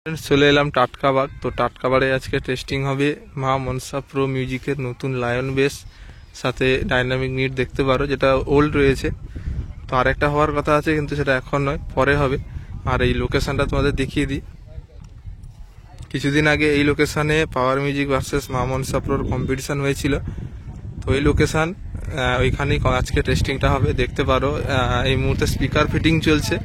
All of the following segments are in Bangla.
फ्रेंड्स चले एलाम टाटकाबाग। तो टाटकाबागे आज के टेस्टिंग होबे मा मनसा प्रो मिउजिकेर नतून लायन बेस साथे डायनामिक नीट देखते पारो जेटा ओल्ड रयेछे। तो आरेकटा होवार कथा आछे किन्तु सेटा एखन नय, परे होबे। और এই লোকেশনটা তোমাদের দেখিয়ে দিই। কিছুদিন আগে এই লোকেশনে পাওয়ার মিউজিক ভার্সেস মা মনসা প্রোর কম্পিটিশন হয়েছিল। তো এই লোকেশন ওইখানেই আজকে টেস্টিংটা হবে, দেখতে পারো। এই মুহূর্তে স্পিকার ফিটিং চলছে।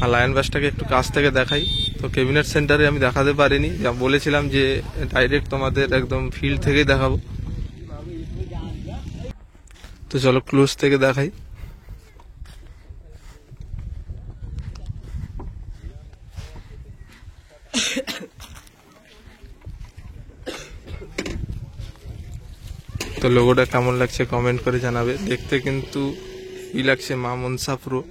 আর লায়ন বেসটাকে একটু কাছ থেকে দেখাই। তো ক্যাবিনেট সেন্টারে আমি দেখাতে পারিনি, যা বলেছিলাম যে ডাইরেক্ট তোমাদের একদম ফিল্ড থেকেই দেখাবো। তো চলো ক্লোজ থেকে দেখাই। তো লোগোটা কেমন লাগছে কমেন্ট করে জানাবে। দেখতে কিন্তু ই লাগছে মা মনসা প্রো।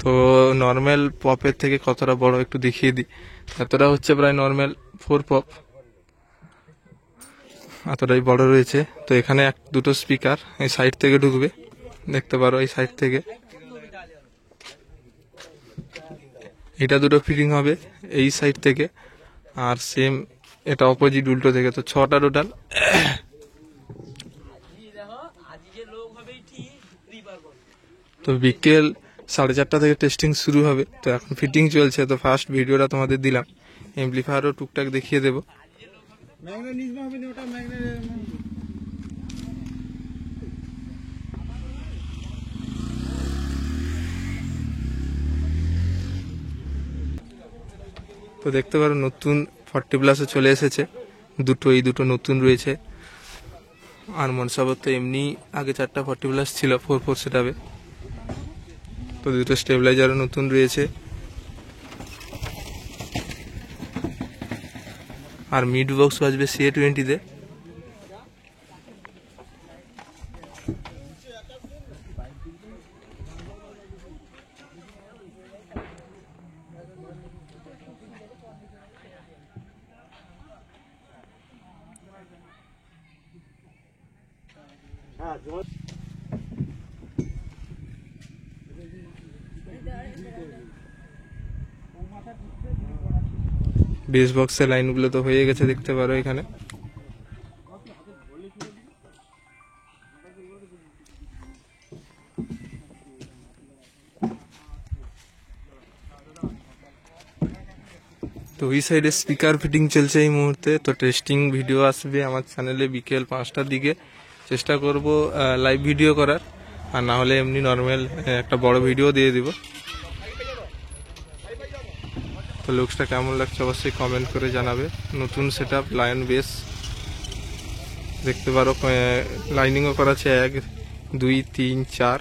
তো নর্মাল পপের থেকে কতটা বড় একটু দেখিয়ে দিই। এতটা হচ্ছে প্রায় নর্মাল 4 পপ, এতটাই বড় রয়েছে। তো এখানে দুটো স্পিকার এই সাইড থেকে ঢুকবে, দেখতে পারো এই সাইড থেকে। এটা দুটো ফিটিং হবে এই সাইড থেকে, আর সেম এটা অপোজিট উল্টো থেকে। তো 6টা টোটাল। তো বিকেল 4:30 থেকে টেস্টিং শুরু হবে। তো এখন ফিটিং চলছে। তো ফার্স্ট ভিডিওটা তোমাদের দিলাম, এমপ্লিফায়ারও টুকটাক দেখিয়ে দেবো। তো দেখতে পারো নতুন 40+ চলে এসেছে, এই দুটো নতুন রয়েছে। আর মনসাবত তো এমনি আগে 4টা 40+ ছিল 4/4 সেটআপে। তো দুটো স্টেবিলাইজারও নতুন রয়েছে। আর মিড বক্স বাজবে CA20 তে। বেস বক্সের লাইনগুলো তো হয়ে গেছে, দেখতে পারো এখানে। তো ওই সাইডে স্পিকার ফিটিং চলছে এই মুহূর্তে। তো টেস্টিং ভিডিও আসবে আমার চ্যানেলে বিকেল 5টার দিকে। চেষ্টা করব লাইভ ভিডিও করার, আর না হলে এমনি নর্মাল একটা বড় ভিডিও দিয়ে দিব। তো লুকসটা কেমন লাগছে অবশ্যই কমেন্ট করে জানাবে। নতুন সেটআপ লায়ন বেস দেখতে পারো, লাইনিংও করা আছে 1 2 3 4।